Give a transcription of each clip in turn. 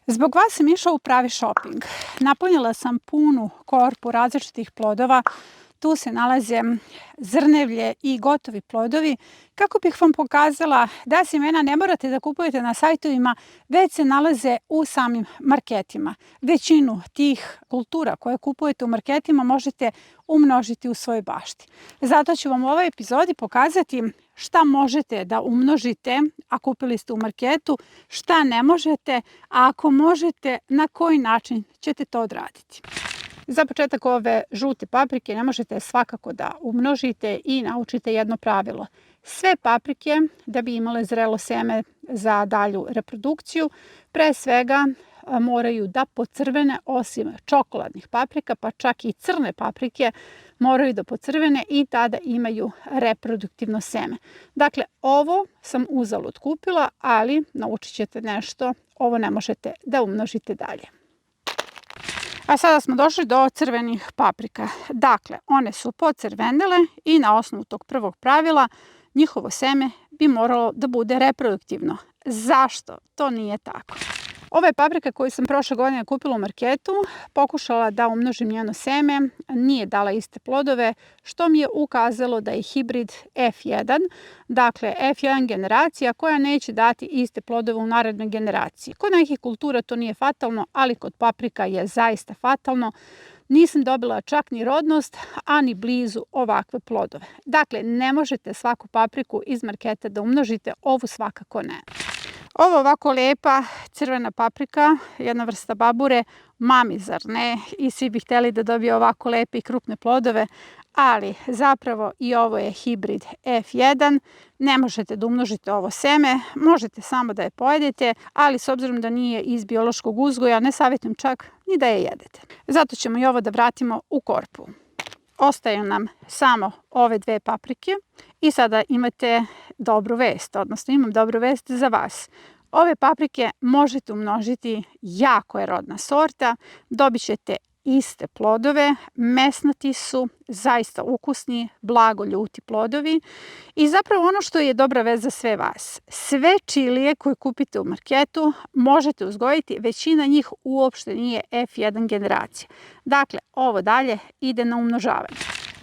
Zbog vas sam išla u pravi šoping. Napunila sam punu korpu različitih plodova. Tu se nalaze zrnevlje i gotovi plodovi. Kako bih vam pokazala da semena ne morate da kupujete na sajtovima, već se nalaze u samim marketima. Većinu tih kultura koje kupujete u marketima možete umnožiti u svojoj bašti. Zato ću vam u ovoj epizodi pokazati šta možete da umnožite, a kupili ste u marketu, šta ne možete, a ako možete, na koji način ćete to odraditi. Za početak ove žute paprike ne možete svakako da umnožite i naučite jedno pravilo. Sve paprike, da bi imale zrelo seme za dalju reprodukciju, pre svega moraju da pocrvene, osim čokoladnih paprika, pa čak i crne paprike moraju da pocrvene i tada imaju reproduktivno seme. Dakle, ovo sam uzalud kupila, ali naučit ćete nešto, ovo ne možete da umnožite dalje. A sada smo došli do crvenih paprika. Dakle, one su pocrvenele i na osnovu tog prvog pravila njihovo seme bi moralo da bude reproduktivno. Zašto? To nije tako. Ova je paprika koju sam prošle godine kupila u marketu, pokušala da umnožim njeno seme, nije dala iste plodove, što mi je ukazalo da je hibrid F1, dakle F1 generacija koja neće dati iste plodove u narednoj generaciji. Kod nekih kultura to nije fatalno, ali kod paprika je zaista fatalno. Nisam dobila čak ni rodnost, a ni blizu ovakve plodove. Dakle, ne možete svaku papriku iz marketa da umnožite, ovu svakako ne. Ovo ovako lepa crvena paprika, jedna vrsta babure, mami zar ne? I svi bi hteli da dobije ovako lepe i krupne plodove, ali zapravo i ovo je hibrid F1. Ne možete da umnožite ovo seme, možete samo da je pojedete, ali s obzirom da nije iz biološkog uzgoja, ne savjetujem čak ni da je jedete. Zato ćemo i ovo da vratimo u korpu. Ostaju nam samo ove dve paprike i sada imate dobru vest, odnosno imam dobru vest za vas. Ove paprike možete umnožiti, jako je rodna sorta, dobit ćete iste plodove, mesnati su, zaista ukusni, blago ljuti plodovi i zapravo ono što je dobra vest za sve vas. Sve čilije koje kupite u marketu možete uzgojiti, većina njih uopšte nije F1 generacija. Dakle, ovo dalje ide na umnožavanje.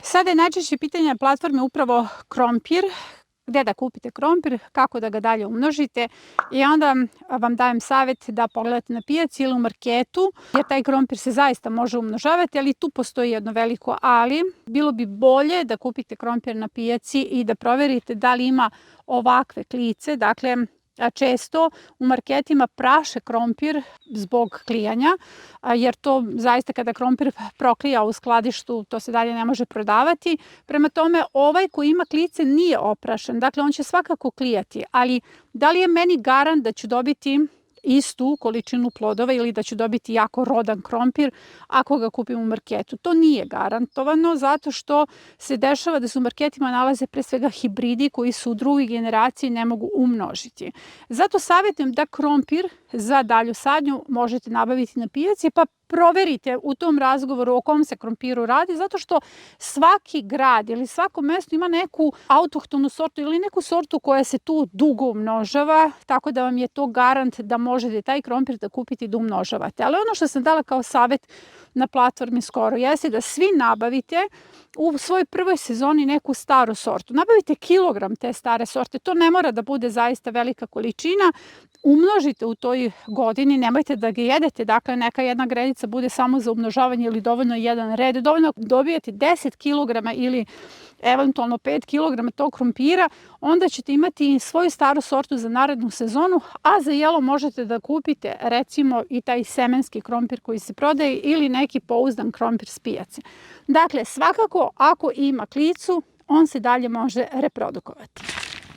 Sada je najčešće pitanje na platformi upravo krompir. Gde da kupite krompir, kako da ga dalje umnožite i onda vam dajem savjet da pogledate na pijaci ili u marketu, jer taj krompir se zaista može umnožavati, ali tu postoji jedno veliko ali. Bilo bi bolje da kupite krompir na pijaci i da proverite da li ima ovakve klice, dakle često u marketima praše krompir zbog klijanja, jer to zaista kada krompir proklija u skladištu, to se dalje ne može prodavati. Prema tome, ovaj koji ima klice nije oprašen, dakle on će svakako klijati, ali da li je meni garant da ću dobiti istu količinu plodova ili da ću dobiti jako rodan krompir ako ga kupim u marketu? To nije garantovano zato što se dešava da se u marketima nalaze pre svega hibridi koji su u drugoj generaciji ne mogu umnožiti. Zato savjetujem da krompir za dalju sadnju možete nabaviti na pijaci, pa proverite u tom razgovoru o kom se krompiru radi, zato što svaki grad ili svako mesto ima neku autohtonu sortu ili neku sortu koja se tu dugo umnožava, tako da vam je to garant da možete taj krompir da kupite i da umnožavate. Ali ono što sam dala kao savjet na platformi skoro jeste da svi nabavite u svojoj prvoj sezoni neku staru sortu. Nabavite kilogram te stare sorte, to ne mora da bude zaista velika količina, umnožite u toj godini, nemojte da ga jedete, dakle neka jedna gredica bude samo za umnožavanje ili dovoljno jedan red, dovoljno dobijete 10 kg ili eventualno 5 kg tog krompira, onda ćete imati svoju staru sortu za narednu sezonu, a za jelo možete da kupite recimo i taj semenski krompir koji se prodaje ili neki pouzdan krompir s pijace. Dakle, svakako ako ima klicu, on se dalje može reprodukovati.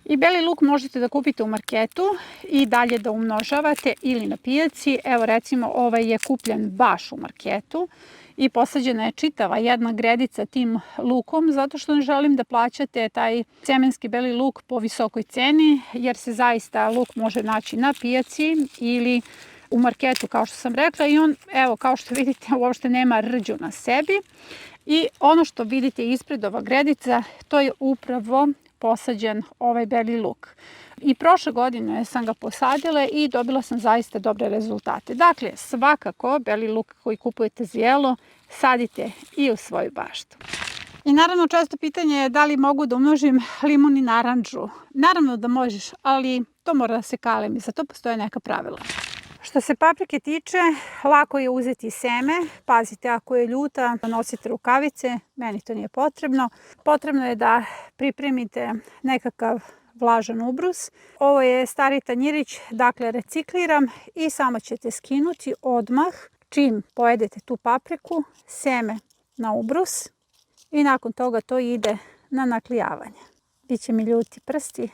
I beli luk možete da kupite u marketu i dalje da umnožavate ili na pijaci. Evo recimo ovaj je kupljen baš u marketu i posađena je čitava jedna gredica tim lukom zato što ne želim da plaćate taj semenski beli luk po visokoj ceni jer se zaista luk može naći na pijaci ili u marketu kao što sam rekla i on, evo kao što vidite, uopšte nema rđu na sebi. I ono što vidite ispred ova gredica, to je upravo posađen ovaj beli luk. I prošle godine sam ga posadila i dobila sam zaista dobre rezultate. Dakle, svakako beli luk koji kupujete za jelo sadite i u svoju baštu. I naravno često pitanje je da li mogu da umnožim limun i narandžu. Naravno da možeš, ali to mora da se kalemi, za to postoje neka pravila. Što se paprike tiče, lako je uzeti seme. Pazite, ako je ljuta, nosite rukavice, meni to nije potrebno. Potrebno je da pripremite nekakav vlažan ubrus. Ovo je stari tanjirić, dakle recikliram i samo ćete skinuti odmah čim pojedete tu papriku, seme na ubrus i nakon toga to ide na naklijavanje. Biće mi ljuti prsti.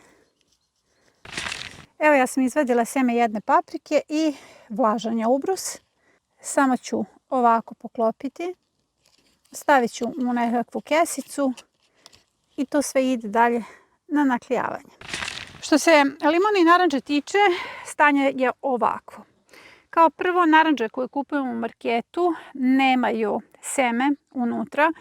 Evo ja sam izvadila seme jedne paprike i vlažan je ubrus. Samo ću ovako poklopiti. Stavit ću u nekakvu kesicu i to sve ide dalje na naklijavanje. Što se limuna i narandže tiče, stanje je ovako. Kao prvo, narandže koje kupujemo u marketu nemaju seme unutra.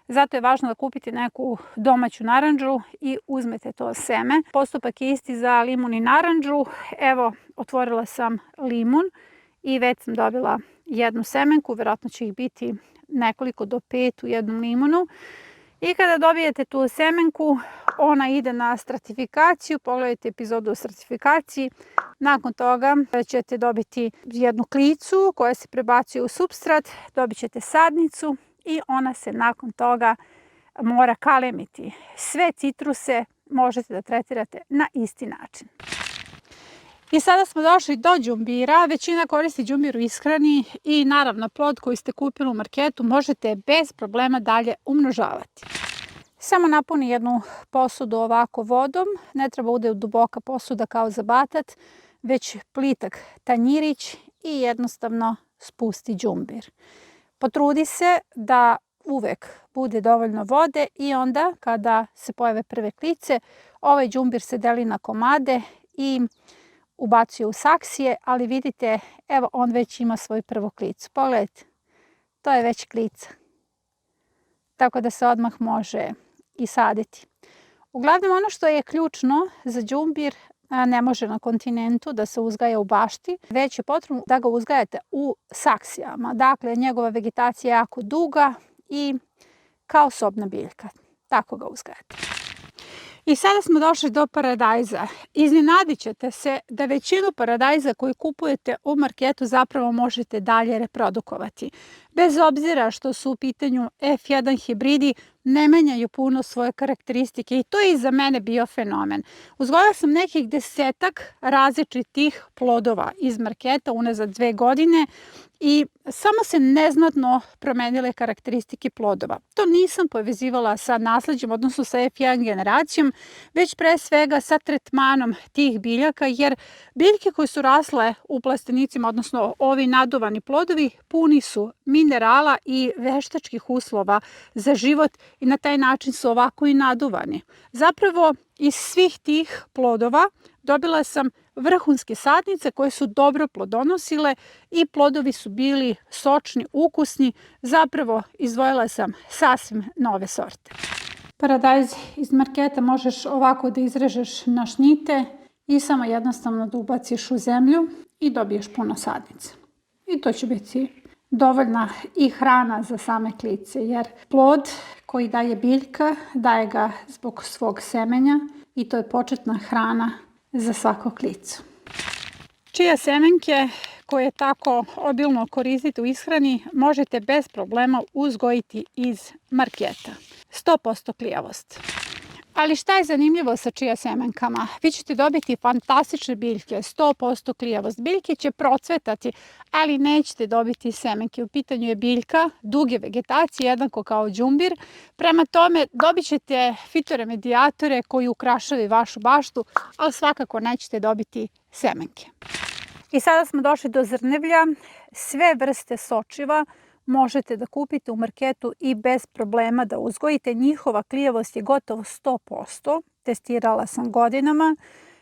Zato je važno da kupite neku domaću narandžu i uzmete to seme. Postupak je isti za limun i narandžu. Evo, otvorila sam limun i već sam dobila jednu semenku. Vjerojatno će ih biti nekoliko do 5 u jednom limunu. I kada dobijete tu semenku, ona ide na stratifikaciju. Pogledajte epizodu o stratifikaciji. Nakon toga ćete dobiti jednu klicu koja se prebacuje u supstrat. Dobit ćete sadnicu i ona se nakon toga mora kalemiti. Sve citruse možete da tretirate na isti način. I sada smo došli do đumbira. Većina koristi đumbir u ishrani i naravno plod koji ste kupili u marketu možete bez problema dalje umnožavati. Samo napuni jednu posudu ovako vodom. Ne treba bude duboka posuda kao za batat, već plitak tanjirić i jednostavno spusti đumbir. Potrudi se da uvek bude dovoljno vode i onda kada se pojave prve klice, ovaj đumbir se deli na komade i ubacuje u saksije, ali vidite, evo on već ima svoju prvu klicu. Pogledajte, to je već klica. Tako da se odmah može i saditi. Uglavnom ono što je ključno za đumbir, ne može na kontinentu da se uzgaja u bašti, već je potrebno da ga uzgajate u saksijama. Dakle, njegova vegetacija je jako duga i kao sobna biljka. Tako ga uzgajate. I sada smo došli do paradajza. Iznenadit ćete se da većinu paradajza koji kupujete u marketu zapravo možete dalje reprodukovati. Bez obzira što su u pitanju F1 hibridi, ne menjaju puno svoje karakteristike i to je i za mene bio fenomen. Uzgojila sam nekih 10-ak različitih plodova iz marketa unazad 2 godine i samo se neznatno promenile karakteristike plodova. To nisam povezivala sa nasleđem, odnosno sa F1 generacijom, već pre svega sa tretmanom tih biljaka, jer biljke koje su rasle u plastenicima, odnosno ovi naduvani plodovi, puni su minerala i veštačkih uslova za život i na taj način su ovako i naduvani. Zapravo, iz svih tih plodova dobila sam vrhunske sadnice koje su dobro plodonosile i plodovi su bili sočni, ukusni. Zapravo, izdvojila sam sasvim nove sorte. Paradajz iz marketa možeš ovako da izrežeš na šnjite i samo jednostavno da ubaciš u zemlju i dobiješ puno sadnica. I to će biti dovoljna i hrana za same klice, jer plod koji daje biljka, daje ga zbog svog semenja i to je početna hrana za svaku klicu. Čija semenke koje tako obilno koristite u ishrani možete bez problema uzgojiti iz marketa. 100% klijavost. Ali šta je zanimljivo sa čija semenkama? Vi ćete dobiti fantastične biljke, 100% klijavost. Biljke će procvetati, ali nećete dobiti semenke. U pitanju je biljka duge vegetacije, jednako kao đumbir. Prema tome dobit ćete fitoremedijatore koji ukrašavaju vašu baštu, ali svakako nećete dobiti semenke. I sada smo došli do zrnevlja. Sve vrste sočiva možete da kupite u marketu i bez problema da uzgojite. Njihova klijavost je gotovo 100%. Testirala sam godinama.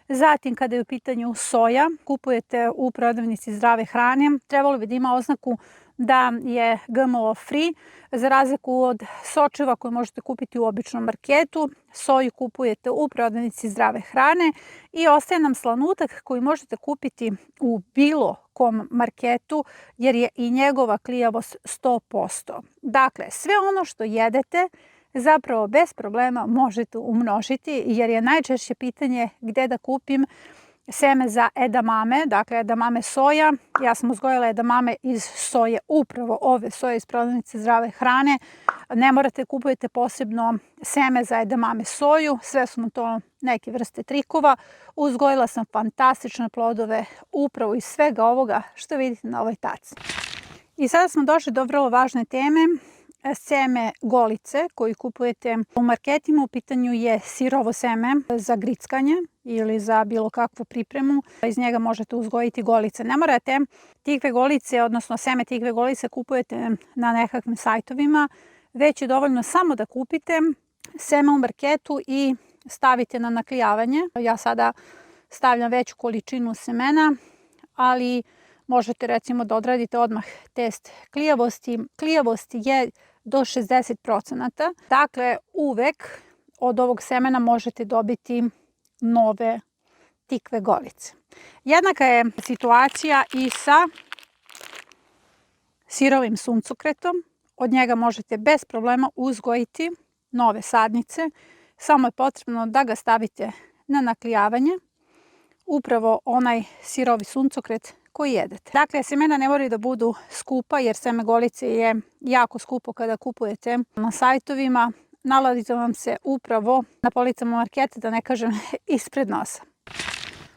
Zatim, kada je u pitanju soja, kupujete u prodavnici zdrave hrane, trebalo bi da ima oznaku da je GMO free, za razliku od sočiva koje možete kupiti u običnom marketu. Soju kupujete u prodavnici zdrave hrane i ostaje nam slanutak koji možete kupiti u bilo kom marketu jer je i njegova klijavost 100%. Dakle, sve ono što jedete zapravo bez problema možete umnožiti jer je najčešće pitanje gde da kupim seme za edamame, dakle edamame soja. Ja sam uzgojila edamame iz soje, upravo ove soje iz prodavnice zdrave hrane. Ne morate kupujete posebno seme za edamame soju, sve su mu to neke vrste trikova. Uzgojila sam fantastične plodove upravo iz svega ovoga što vidite na ovoj taci. I sada smo došli do vrlo važne teme. Seme golice koji kupujete u marketima, u pitanju je sirovo seme za grickanje ili za bilo kakvu pripremu. Iz njega možete uzgojiti golice. Ne morate tikve golice, odnosno seme tikve golice kupujete na nekakvim sajtovima, već je dovoljno samo da kupite seme u marketu i stavite na naklijavanje. Ja sada stavljam veću količinu semena, ali možete recimo da odradite odmah test klijavosti. Klijavost je do 60%. Dakle, uvek od ovog semena možete dobiti nove tikve golice. Jednaka je situacija i sa sirovim suncokretom. Od njega možete bez problema uzgojiti nove sadnice. Samo je potrebno da ga stavite na naklijavanje. Upravo onaj sirovi suncokret koji jedete. Dakle, semena ne moraju da budu skupa jer seme golice je jako skupo kada kupujete na sajtovima. Nalazi vam se upravo na policama marketa, da ne kažem ispred nosa.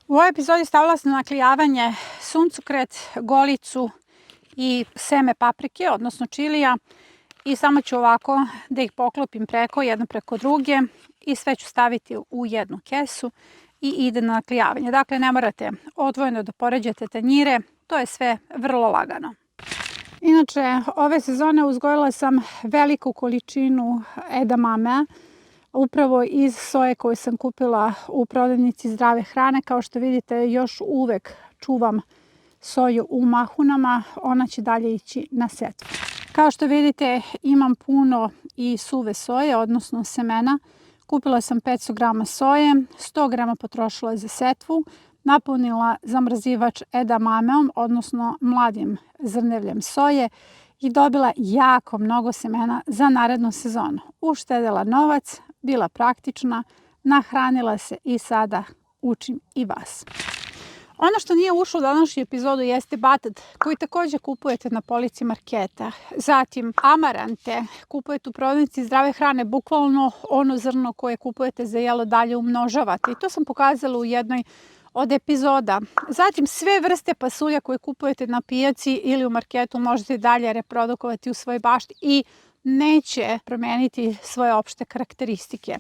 U ovoj epizodi stavila sam na naklijavanje suncokret, golicu i seme paprike, odnosno čilija. I samo ću ovako da ih poklopim jedno preko druge i sve ću staviti u jednu kesu i ide na naklijavanje. Dakle, ne morate odvojeno da poređate tanjire, to je sve vrlo lagano. Inače, ove sezone uzgojila sam veliku količinu edamame, upravo iz soje koju sam kupila u prodavnici zdrave hrane. Kao što vidite, još uvek čuvam soju u mahunama, ona će dalje ići na setvu. Kao što vidite, imam puno i suve soje, odnosno semena. Kupila sam 500 grama soje, 100 grama potrošila za setvu, napunila zamrzivač edamameom, odnosno mladim zrnevljem soje i dobila jako mnogo semena za narednu sezonu. Uštedela novac, bila praktična, nahranila se i sada učim i vas. Ono što nije ušlo u današnju epizodu jeste batat koji također kupujete na polici marketa. Zatim amarante kupujete u prodavnici zdrave hrane, bukvalno ono zrno koje kupujete za jelo dalje umnožavate. I to sam pokazala u jednoj od epizoda. Zatim sve vrste pasulja koje kupujete na pijaci ili u marketu možete dalje reprodukovati u svojoj bašti i neće promeniti svoje opšte karakteristike.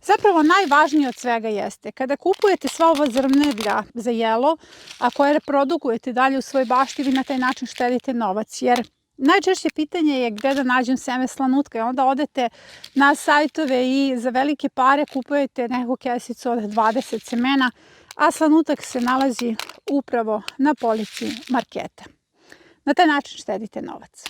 Zapravo najvažnije od svega jeste kada kupujete sva ova zrnevlja za jelo, a koje reprodukujete dalje u svojoj bašti, vi na taj način štedite novac. Jer najčešće pitanje je gde da nađem seme slanutka i onda odete na sajtove i za velike pare kupujete neku kesicu od 20 semena, a slanutak se nalazi upravo na polici marketa. Na taj način štedite novac.